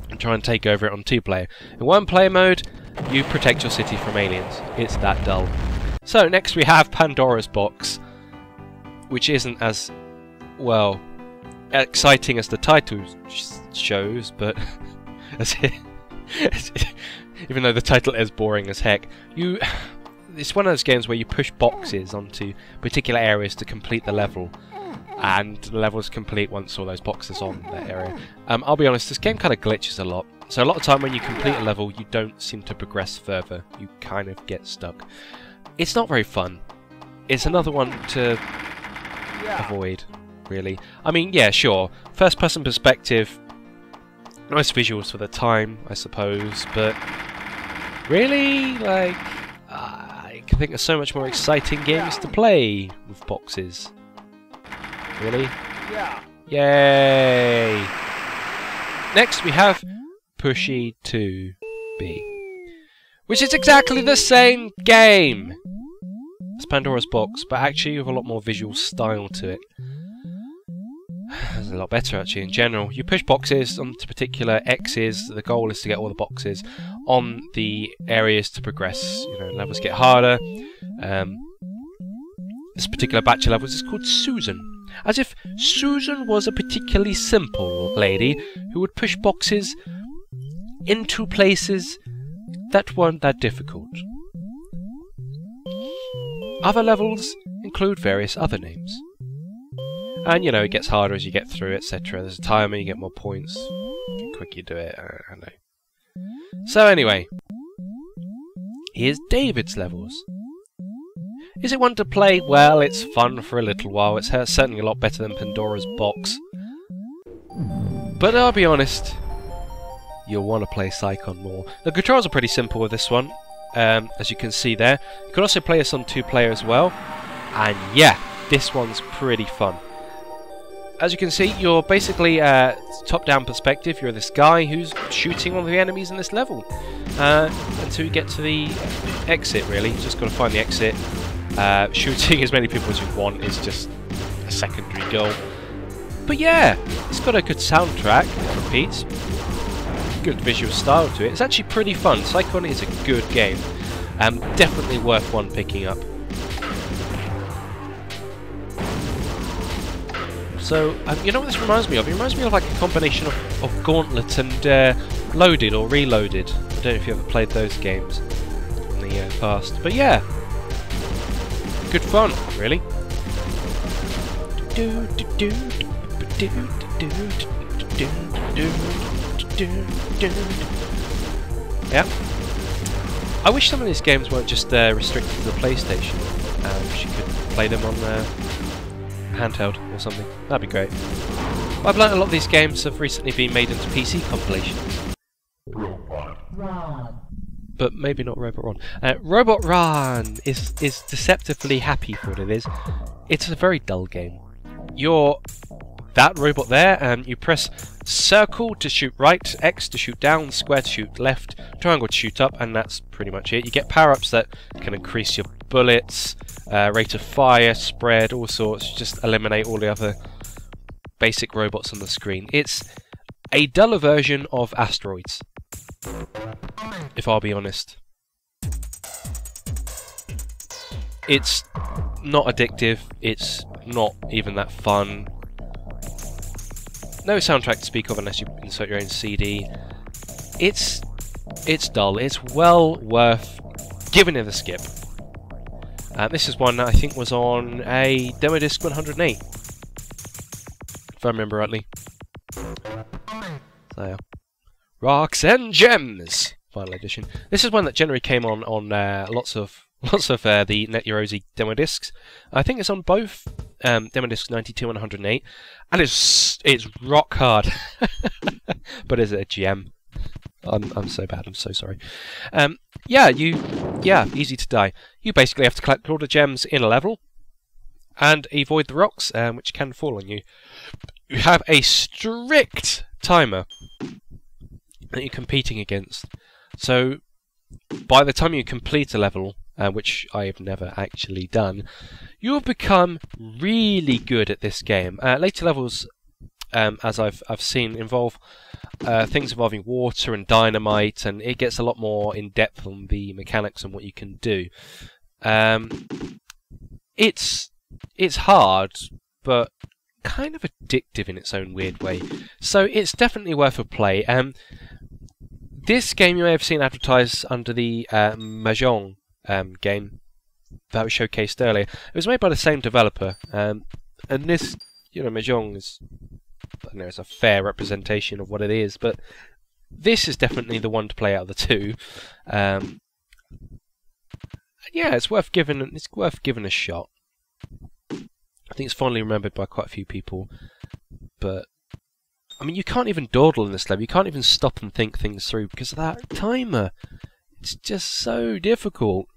and try and take over it on 2-player. In 1-player mode, you protect your city from aliens. It's that dull. So, next we have Pandora's Box, which isn't as, well, exciting as the title shows, but even though the title is boring as heck, it's one of those games where you push boxes onto particular areas to complete the level, and the level's complete once all those boxes on that area. I'll be honest, this game kind of glitches a lot, so a lot of time when you complete a level you don't seem to progress further, you kind of get stuck. It's not very fun. It's another one to avoid, really. I mean, yeah, sure, first person perspective, nice visuals for the time, I suppose, but really, like, I can think of so much more exciting games to play with boxes. Really? Yeah. Yay! Next we have Pushy 2B, which is exactly the same game as Pandora's Box, but actually with a lot more visual style to it. It's a lot better actually in general. You push boxes onto particular X's. The goal is to get all the boxes on the areas to progress. You know, levels get harder. This particular batch of levels is called Susan. As if Susan was a particularly simple lady who would push boxes into places that weren't that difficult. Other levels include various other names. And, you know, it gets harder as you get through, etc. There's a timer, you get more points. The quicker you do it, I don't know. So anyway, here's David's levels. Is it one to play? Well, it's fun for a little while. It's certainly a lot better than Pandora's Box. But I'll be honest, you'll want to play Psychon more. The controls are pretty simple with this one, as you can see there. You can also play this on 2-player as well. And yeah, this one's pretty fun. As you can see, you're basically top-down perspective. You're this guy who's shooting all the enemies in this level until you get to the exit, really. You just got to find the exit. Shooting as many people as you want is just a secondary goal. But yeah, it's got a good soundtrack, it repeats. Good visual style to it. It's actually pretty fun. Psychon is a good game. Definitely worth one picking up. So, you know what this reminds me of? It reminds me of like a combination of Gauntlet and Loaded or Reloaded. I don't know if you ever played those games in the past. But yeah, good fun, really. Yeah. I wish some of these games weren't just restricted to the PlayStation. Wish you could play them on handheld or something. That'd be great. Well, I've learned a lot of these games have recently been made into PC compilations. But maybe not Robot Run. Robot Run is deceptively happy for what it is. It's a very dull game. You're that robot there, and you press circle to shoot right, X to shoot down, square to shoot left, triangle to shoot up, and that's pretty much it. You get power-ups that can increase your bullets, rate of fire, spread, all sorts. Just eliminate all the other basic robots on the screen. It's a duller version of Asteroids, if I'll be honest. It's not addictive, it's not even that fun. No soundtrack to speak of unless you insert your own CD. It's dull. It's well worth giving it a skip. This is one that I think was on a demo disc 108, if I remember rightly. So, Rocks and Gems, final edition. This is one that generally came on lots of the Net Yaroze demo discs. I think it's on both demo discs 92 and 108, and it's rock hard. But is it a gem? I'm so bad. I'm so sorry. Yeah, easy to die. You basically have to collect all the gems in a level and avoid the rocks, which can fall on you. You have a strict timer that you're competing against. So by the time you complete a level, which I have never actually done, you'll become really good at this game. Later levels, as I've seen, involve things involving water and dynamite, and it gets a lot more in depth on the mechanics and what you can do. It's hard, but kind of addictive in its own weird way. So it's definitely worth a play. This game you may have seen advertised under the Mahjong game that was showcased earlier. It was made by the same developer, and this, Mahjong is, I don't know, it's a fair representation of what it is, but this is definitely the one to play out of the two. Yeah, it's worth giving a shot. I think it's fondly remembered by quite a few people, but I mean, you can't even dawdle in this level. You can't even stop and think things through because of that timer. It's just so difficult.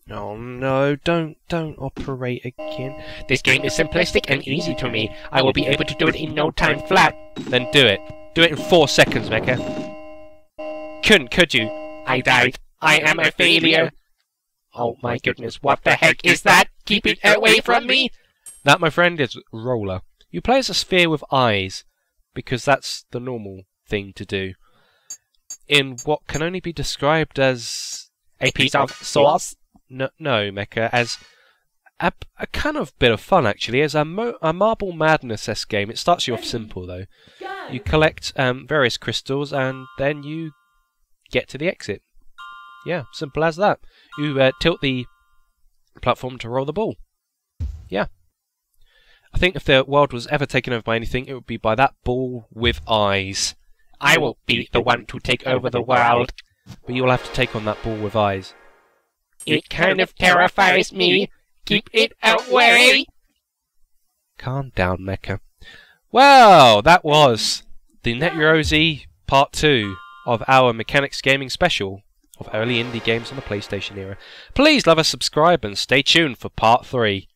Oh no, don't operate again. This game is simplistic and easy to me. I will be able to do it in no time flat. Then do it. Do it in 4 seconds, Mecha. Could you? I died. I am a failure. Oh my goodness, what the heck is that? Keep it away from me! That, my friend, is Roller. You play as a sphere with eyes, because that's the normal thing to do. In what can only be described as a piece of sauce? No, Mecha, as a kind of bit of fun, actually. As a Marble Madness-esque game. It starts you off simple, though. You collect various crystals, and then you get to the exit. Yeah, simple as that. You tilt the platform to roll the ball. Yeah. I think if the world was ever taken over by anything, it would be by that ball with eyes. I will be the one to take over the world. But you'll have to take on that ball with eyes. It kind of terrifies me. Keep it away! Calm down, Mecha. Well, that was the Net Yaroze Part 2 of our Mechanix Gaming Special of early indie games on the PlayStation era. Please love us, subscribe, and stay tuned for Part 3.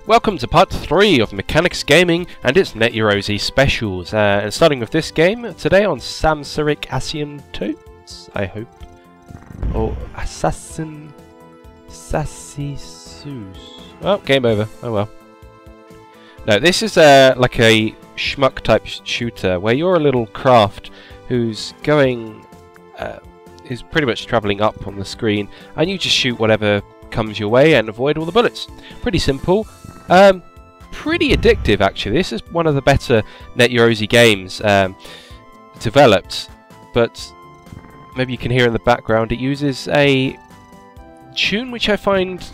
Welcome to Part 3 of Mechanix Gaming and its Net Yaroze specials. And starting with this game today on Samsaric Asian Totes, I hope. Or Assassin Sassy Sus. Oh, game over. Oh well. No, this is like a schmuck type shooter where you're a little craft who's going, is pretty much travelling up on the screen, and you just shoot whatever comes your way and avoid all the bullets. Pretty simple. Pretty addictive, actually. This is one of the better Net Yaroze games developed, but maybe you can hear in the background it uses a tune which I find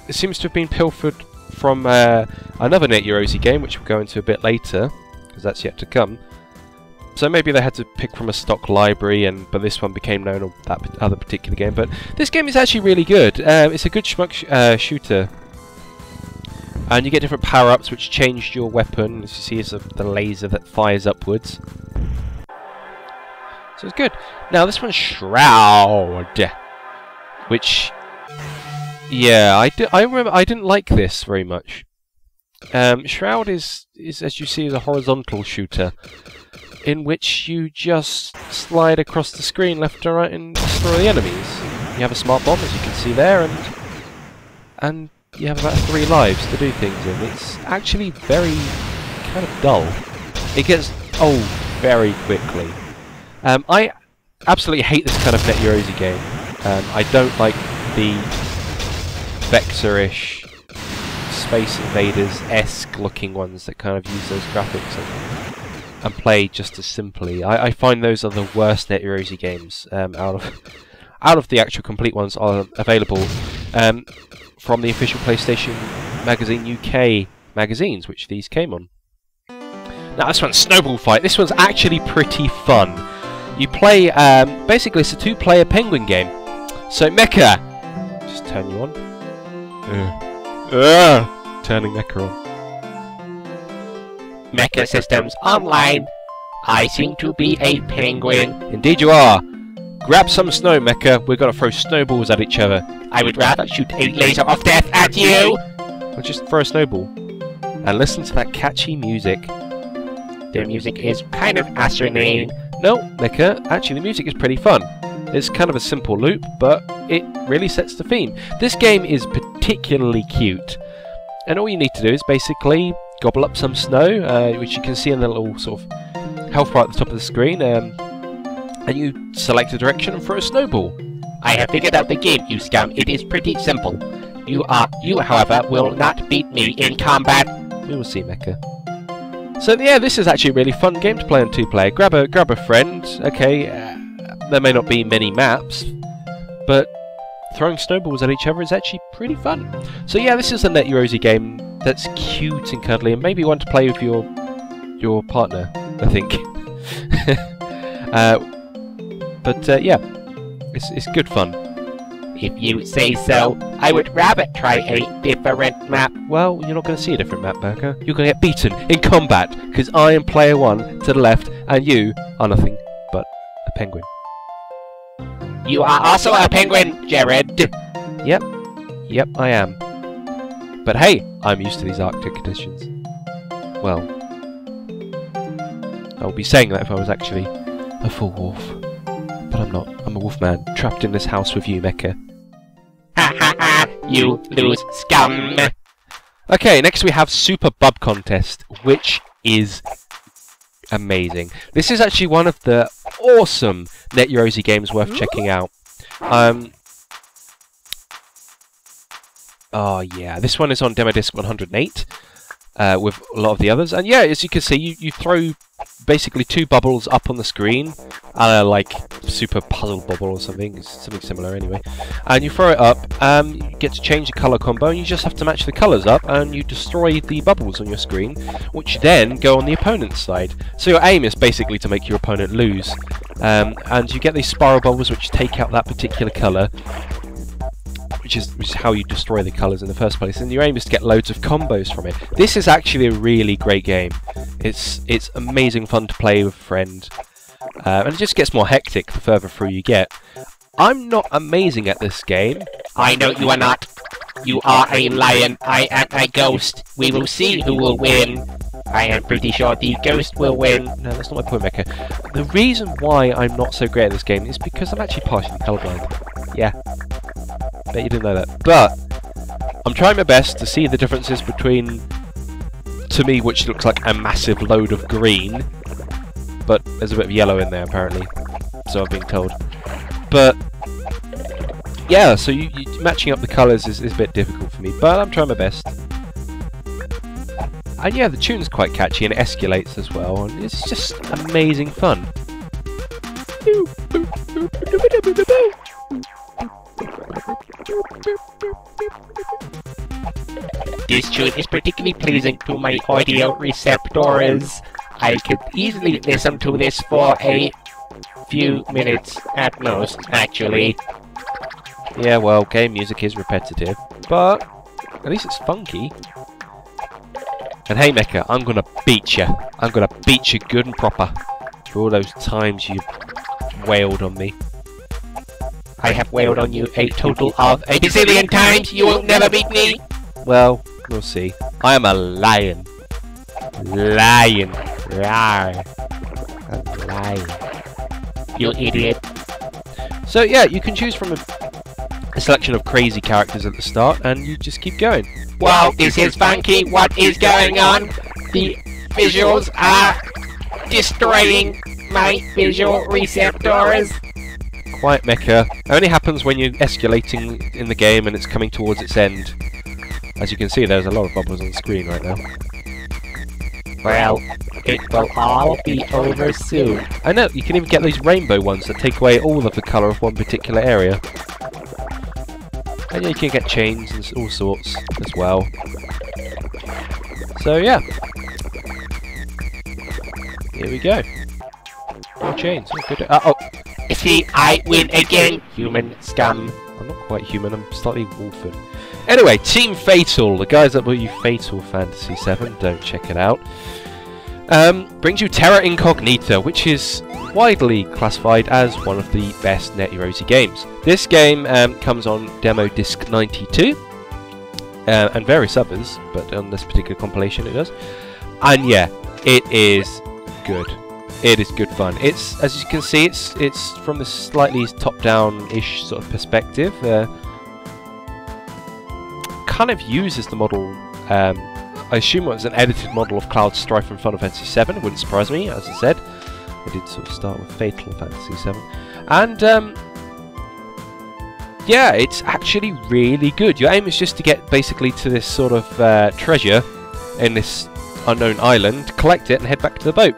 seems to have been pilfered from another Net Yaroze game, which we'll go into a bit later, because that's yet to come. So maybe they had to pick from a stock library, but this one became known on that other particular game. But this game is actually really good. It's a good schmuck shooter. And you get different power-ups which change your weapon. As you see, it's the laser that fires upwards. So it's good. Now this one's Shroud, which, yeah, I remember I didn't like this very much. Shroud is as you see, is a horizontal shooter in which you just slide across the screen left to right and destroy the enemies. You have a smart bomb, as you can see there, and you have about 3 lives to do things in. It's actually very kind of dull. It gets old very quickly. I absolutely hate this kind of Net Yaroze game. I don't like the Vector-ish, Space Invaders-esque looking ones that kind of use those graphics and play just as simply. I find those are the worst Net Yaroze games out of the actual complete ones are available from the official PlayStation Magazine UK magazines, which these came on. Now this one's Snowball Fight. This one's actually pretty fun. You play, basically it's a 2-player penguin game. So Mecha, just turn you on. Turning Mecha on. Mecha systems online. I seem to be a penguin. Indeed you are. Grab some snow, Mecha. We're gonna throw snowballs at each other. I would rather shoot a laser of death at you. Or just throw a snowball. And listen to that catchy music. The music is kind of asinine. No, Mecha, actually the music is pretty fun. It's kind of a simple loop, but it really sets the theme. This game is particularly cute. And all you need to do is basically gobble up some snow, which you can see in the little sort of health bar at the top of the screen, and you select a direction and throw a snowball. I have figured out the game, you scum. It is pretty simple. You, however, will not beat me in combat. We will see, Mecha. So yeah, this is actually a really fun game to play on 2-player. Grab a friend. Okay, there may not be many maps, but throwing snowballs at each other is actually pretty fun. So yeah, this is a Net Yaroze game that's cute and cuddly, and maybe one to play with your partner, I think. Yeah, it's good fun. If you say so. I would rather try a different map. Well, you're not going to see a different map, Mecha. You're going to get beaten in combat, because I am player 1 to the left, and you are nothing but a penguin. You are also a penguin, Gerad. Yep, I am. But hey, I'm used to these Arctic conditions. Well, I would be saying that if I was actually a full wolf. But I'm not. I'm a wolfman, trapped in this house with you, Mecha. Ha ha ha! You lose, scum! Okay, next we have Super Bub Contest, which is amazing. This is actually one of the awesome Net Yaroze games worth checking out. Oh yeah, this one is on demo disc 108 with a lot of the others, and yeah, as you can see, you throw basically 2 bubbles up on the screen, like Super Puzzle Bubble or something. It's something similar anyway, and you throw it up. You get to change the color combo, and you just have to match the colors up, and you destroy the bubbles on your screen, which then go on the opponent's side. So your aim is basically to make your opponent lose, and you get these spiral bubbles which take out that particular color, which is how you destroy the colours in the first place, and your aim is to get loads of combos from it. This is actually a really great game. It's amazing fun to play with a friend, and it just gets more hectic the further through you get. I'm not amazing at this game. I know you are not. You are a lion. I am a ghost. We will see who will win. I am pretty sure the ghost will win. No, that's not my point, Mecha. The reason why I'm not so great at this game is because I'm actually partially colourblind. Yeah. Bet you didn't know that. But I'm trying my best to see the differences between, to me, which looks like a massive load of green, but there's a bit of yellow in there apparently, so I've been told. But yeah, so you matching up the colours is a bit difficult for me, but I'm trying my best. And yeah, the tune's quite catchy and it escalates as well, and it's just amazing fun. This tune is particularly pleasing to my audio receptors. I could easily listen to this for a few minutes at most, actually. Yeah, well, game music is repetitive, but at least it's funky. And hey, Mecha, I'm gonna beat you. I'm gonna beat you good and proper for all those times you wailed on me. I have wailed on you a total of a bazillion times. You will never beat me. Well, we'll see. I am a lion. Lion. Rawr. A lion. You idiot. So yeah, you can choose from a selection of crazy characters at the start, and you just keep going. Wow, this is funky. What is going on? The visuals are destroying my visual receptors. Quiet, Mecha. It only happens when you're escalating in the game and it's coming towards its end. As you can see, there's a lot of bubbles on the screen right now. Well, it will all be over soon. I know, you can even get these rainbow ones that take away all of the colour of one particular area. And yeah, you can get chains and all sorts as well. So yeah. Here we go. More chains. Oh, good. Oh. See, I win again, human scum. I'm not quite human, I'm slightly wolfen. Anyway, Team Fatal, the guys that brought you Fatal Fantasy 7, don't check it out. Brings you Terra Incognita, which is widely classified as one of the best Net Yaroze games. This game comes on demo disc 92, and various others, but on this particular compilation it does. And yeah, it is good. It is good fun. It's, as you can see, it's from this slightly top-down-ish sort of perspective. Kind of uses the model. I assume it was an edited model of Cloud Strife from Final Fantasy 7. It wouldn't surprise me, as I said. I did sort of start with Fatal Fantasy 7, and yeah, it's actually really good. Your aim is just to get basically to this sort of treasure in this unknown island, collect it, and head back to the boat.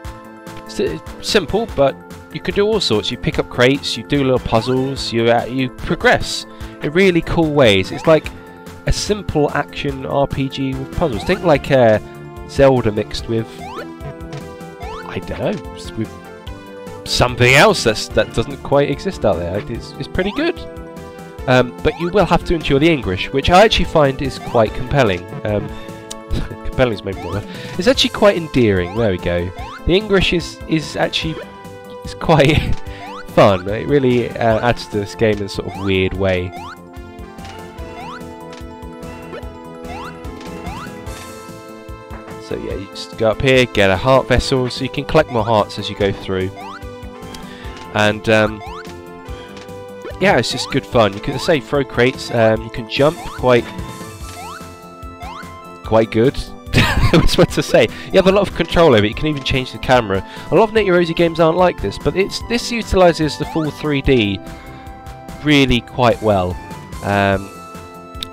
It's simple, but you can do all sorts. You pick up crates, you do little puzzles, you progress in really cool ways. It's like a simple action RPG with puzzles. Think like Zelda mixed with, I don't know, with something else that doesn't quite exist out there. It's pretty good. But you will have to endure the English, which I actually find is quite compelling. Compelling is maybe not word. It's actually quite endearing. There we go. The English is actually quite fun. It really adds to this game in a sort of weird way. So yeah, you just go up here, get a heart vessel, so you can collect more hearts as you go through. And yeah, it's just good fun. You can say throw crates. You can jump quite good. I was about to say, you have a lot of control over it. You can even change the camera. A lot of Net Yaroze games aren't like this, but this utilises the full 3D really quite well. And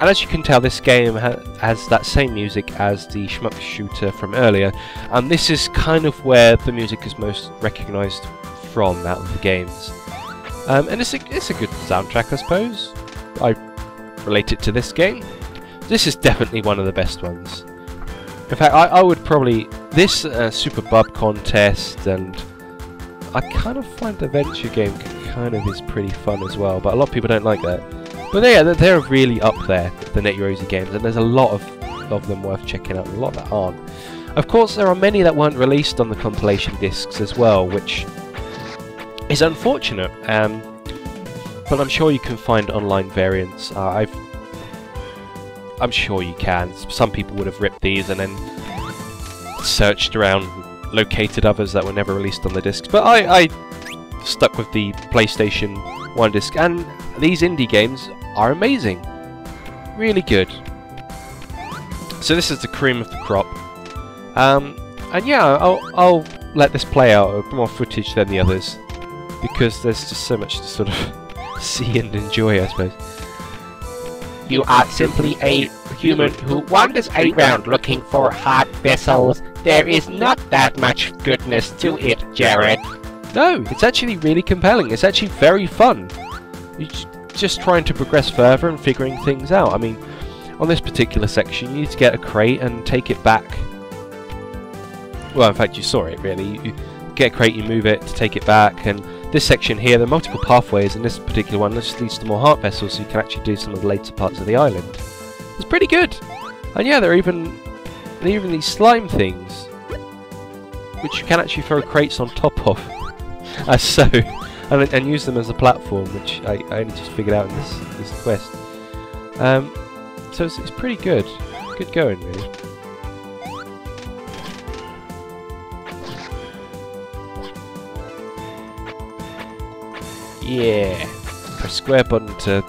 as you can tell, this game has that same music as the shmup shooter from earlier, and this is kind of where the music is most recognised from out of the games. And it's a good soundtrack, I suppose. I relate it to this game. This is definitely one of the best ones. In fact, I would probably... This Super Bub contest, and I kind of find the adventure game kind of is pretty fun as well, but a lot of people don't like that. But yeah, they're really up there, the Net Yaroze games, and there's a lot of them worth checking out, and a lot that aren't. Of course, there are many that weren't released on the compilation discs as well, which is unfortunate, but I'm sure you can find online variants. I'm sure you can. Some people would have ripped these and then searched around, located others that were never released on the discs. But I stuck with the PlayStation 1 disc, and these indie games are amazing. Really good. So this is the cream of the crop. And yeah, I'll let this play out. A bit more footage than the others, because there's just so much to sort of see and enjoy, I suppose. You are simply a human who wanders around looking for heart vessels. There is not that much goodness to it, Gerad. No, it's actually really compelling. It's actually very fun. You're just trying to progress further and figuring things out. I mean, on this particular section, you need to get a crate and take it back. Well, in fact, you saw it, really. You get a crate, you move it to take it back, and this section here, there are multiple pathways, and this particular one just leads to more heart vessels, so you can actually do some of the later parts of the island. It's pretty good! And yeah, there are even these slime things, which you can actually throw crates on top of, as so, and use them as a platform, which I only just figured out in this quest. So it's pretty good. Good going, really. Yeah! Press square button to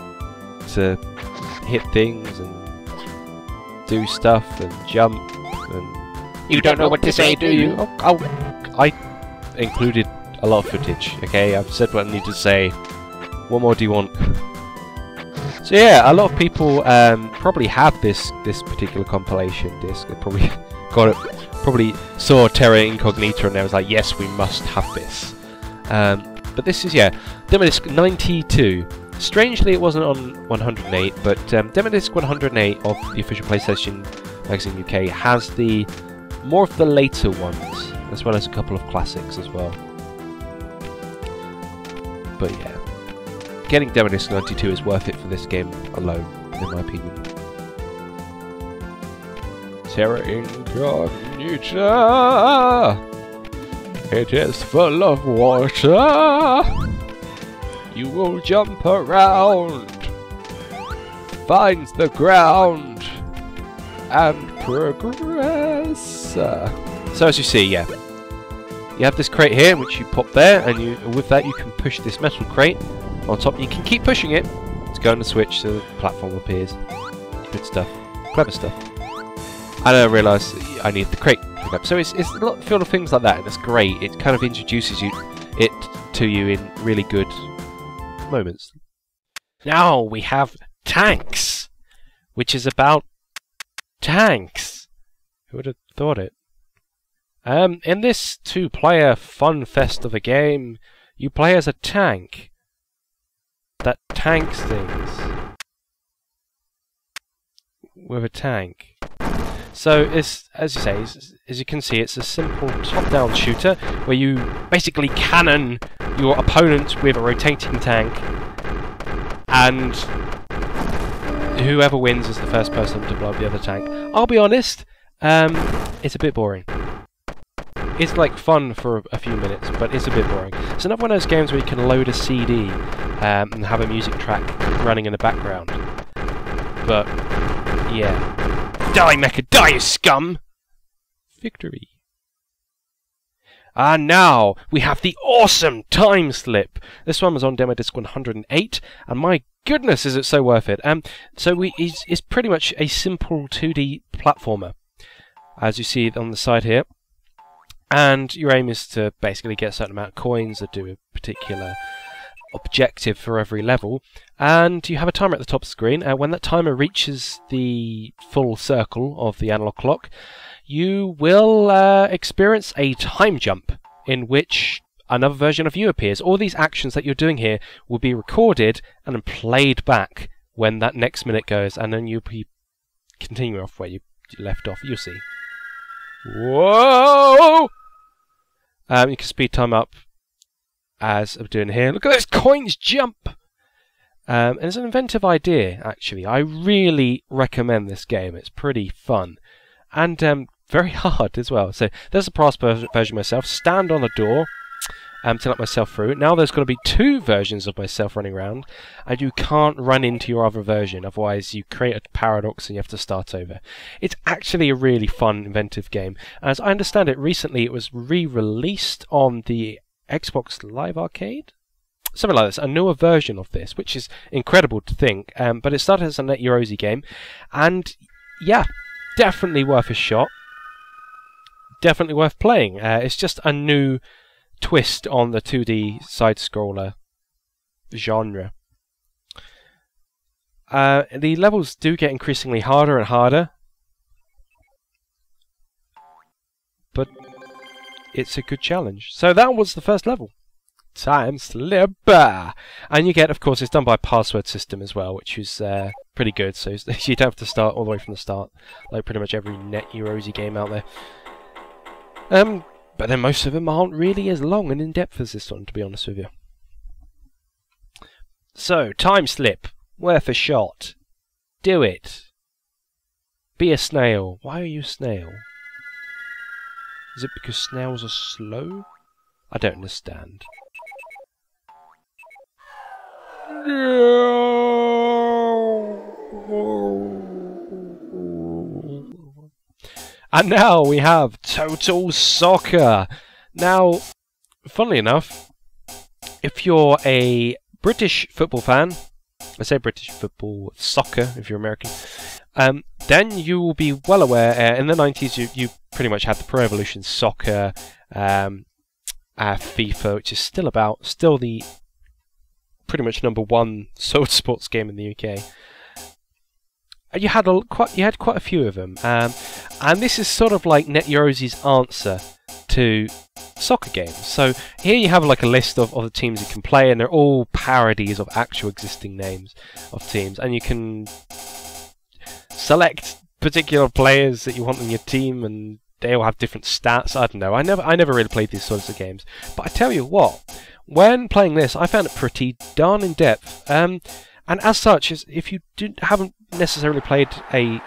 hit things and do stuff and jump and... You don't know what to say, do you? I included a lot of footage, okay? I've said what I need to say. What more do you want? So yeah, a lot of people probably have this particular compilation disc. They probably got it, probably saw Terra Incognita and they was like, yes, we must have this. But this is, yeah, demo disc 92. Strangely, it wasn't on 108, but demo disc 108 of the official PlayStation Magazine UK has more of the later ones, as well as a couple of classics as well. But yeah, getting demo disc 92 is worth it for this game alone, in my opinion. Terra Incognita, it is full of water. You will jump around, find the ground, and progress. So as you see, yeah, you have this crate here, which you pop there, and with that you can push this metal crate on top. You can keep pushing it to go on the switch so the platform appears. Good stuff, clever stuff. And I realised I need the crate. So it's a lot filled of things like that, and it's great. It kind of introduces it to you in really good moments. Now we have tanks, which is about tanks. Who would have thought it? In this two-player fun fest of a game, you play as a tank that tanks things with a tank. So it's, as you say, as you can see, it's a simple top-down shooter where you basically cannon your opponent with a rotating tank, and whoever wins is the first person to blow up the other tank. I'll be honest, it's a bit boring. It's like fun for a few minutes, but it's a bit boring. It's another one of those games where you can load a CD and have a music track running in the background. But yeah. Die, Mecha! Die, you scum! Victory. And now we have the awesome Time Slip. This one was on demo disc 108, and my goodness, is it so worth it. So it's pretty much a simple 2D platformer, as you see on the side here. And your aim is to basically get a certain amount of coins that do a particular objective for every level, and you have a timer at the top of the screen. When that timer reaches the full circle of the analog clock, you will experience a time jump in which another version of you appears. All these actions that you're doing here will be recorded and then played back when that next minute goes, and then you'll be continuing off where you left off. You'll see. Whoa! You can speed time up as I'm doing here. Look at those coins jump! And it's an inventive idea, actually. I really recommend this game. It's pretty fun. And very hard as well. So there's a brass version myself. Stand on a door to let myself through. Now there's going to be two versions of myself running around, and you can't run into your other version, otherwise you create a paradox and you have to start over. It's actually a really fun, inventive game. As I understand it, recently it was re-released on the Xbox Live Arcade? Something like this, a newer version of this, which is incredible to think. But it started as a Net Yaroze game, and yeah, definitely worth a shot. Definitely worth playing. It's just a new twist on the 2D side-scroller genre. The levels do get increasingly harder and harder, but it's a good challenge. So that was the first level. Time Slipper! And you get, of course, it's done by password system as well, which is pretty good, so you don't have to start all the way from the start, like pretty much every Net Yaroze game out there. But then most of them aren't really as long and in-depth as this one, to be honest with you. So, Time Slip, worth a shot. Do it. Be a snail. Why are you a snail? Is it because snails are slow? I don't understand. And now we have Total Soccer. Now, funnily enough, if you're a British football fan, I say British football, soccer if you're American, then you will be well aware, in the 90s you pretty much had the Pro Evolution Soccer, FIFA, which is still the pretty much #1 sold sports game in the UK. You had quite a few of them, and this is sort of like Net Yaroze's answer to soccer games. So here you have like a list of the teams you can play, and they're all parodies of actual existing names of teams, and you can select particular players that you want in your team, and they all have different stats. I don't know. I never really played these sorts of games, but I tell you what, when playing this, I found it pretty darn in depth. And as such, if you haven't necessarily played a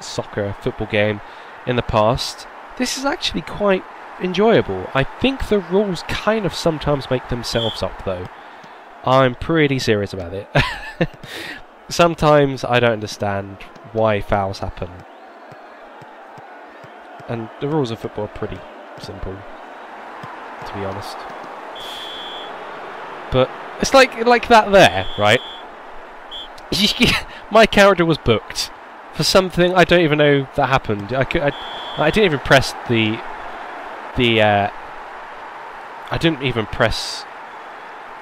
football game in the past, this is actually quite enjoyable. I think the rules kind of sometimes make themselves up, though. I'm pretty serious about it. Sometimes I don't understand why fouls happen. And the rules of football are pretty simple, to be honest. But it's like that there, right? My character was booked for something I don't even know that happened. I didn't even press I didn't even press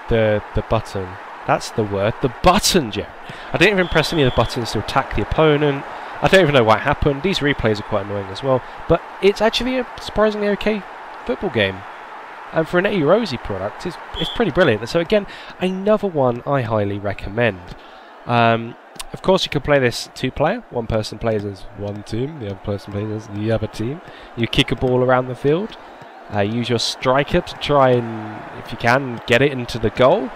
the button. That's the word. The button, Gerad. I didn't even press any of the buttons to attack the opponent. I don't even know what happened. These replays are quite annoying as well. But it's actually a surprisingly okay football game. And for an Net Yaroze product, it's pretty brilliant. So again, another one I highly recommend. Of course, you can play this 2-player. One person plays as one team, the other person plays as the other team. You kick a ball around the field. Use your striker to try and, if you can, get it into the goal.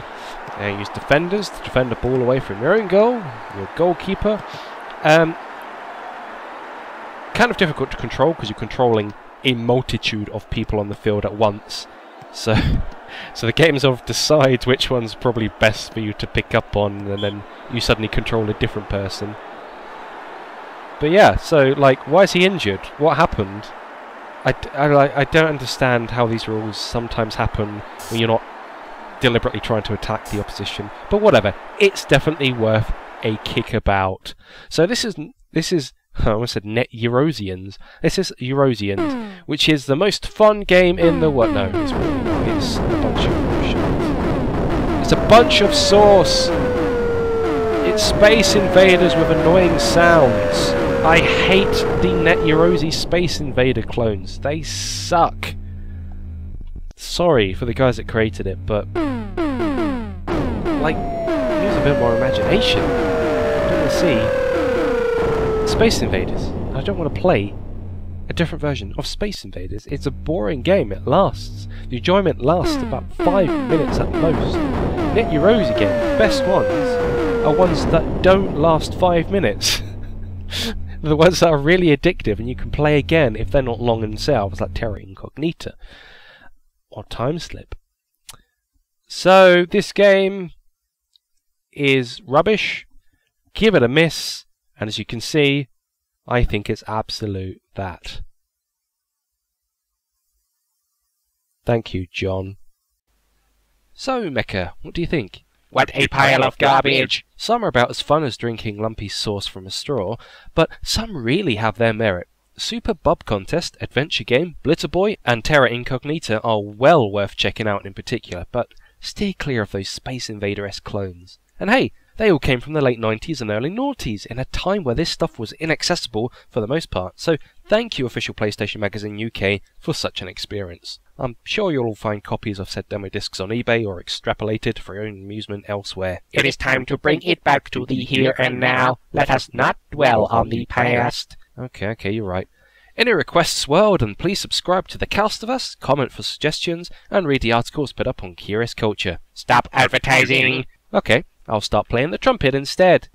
Use defenders to defend the ball away from your own goal. Your goalkeeper. Kind of difficult to control because you're controlling a multitude of people on the field at once. So the game sort of decides which one's probably best for you to pick up on, and then you suddenly control a different person. But yeah, so like, why is he injured? What happened? I don't understand how these rules sometimes happen when you're not deliberately trying to attack the opposition. But whatever, it's definitely worth a kick about. So this is I almost said Net Yarozians. This is Yarozians, which is the most fun game in the world. No, it's really not. It's a bunch of shit. It's a bunch of sauce. It's Space Invaders with annoying sounds. I hate the Net Yaroze Space Invader clones. They suck. Sorry for the guys that created it, but like, use a bit more imagination. I don't want to see Space Invaders. I don't want to play a different version of Space Invaders. It's a boring game. It lasts. The enjoyment lasts about 5 minutes at most. Net Yaroze game, the best ones are ones that don't last 5 minutes. The ones that are really addictive and you can play again if they're not long themselves, like Terra Incognita or Time Slip. So this game is rubbish. Give it a miss. And as you can see, I think it's absolute that. Thank you, John. So, Mecha, what do you think? What a pile of garbage! Some are about as fun as drinking lumpy sauce from a straw, but some really have their merit. Super Bub Contest, Adventure Game, Blitter Boy, and Terra Incognita are well worth checking out in particular, but stay clear of those Space Invader-esque clones. And hey, They all came from the late 90s and early noughties, in a time where this stuff was inaccessible for the most part. So thank you, official PlayStation Magazine UK, for such an experience. I'm sure you'll all find copies of said demo discs on eBay or extrapolated for your own amusement elsewhere. It is time to bring it back to the here and now. Let us not dwell on the past. Okay, you're right. Any requests world, and please subscribe to the cast of us, comment for suggestions, and read the articles put up on Curious Culture. Stop advertising. Okay, I'll start playing the trumpet instead.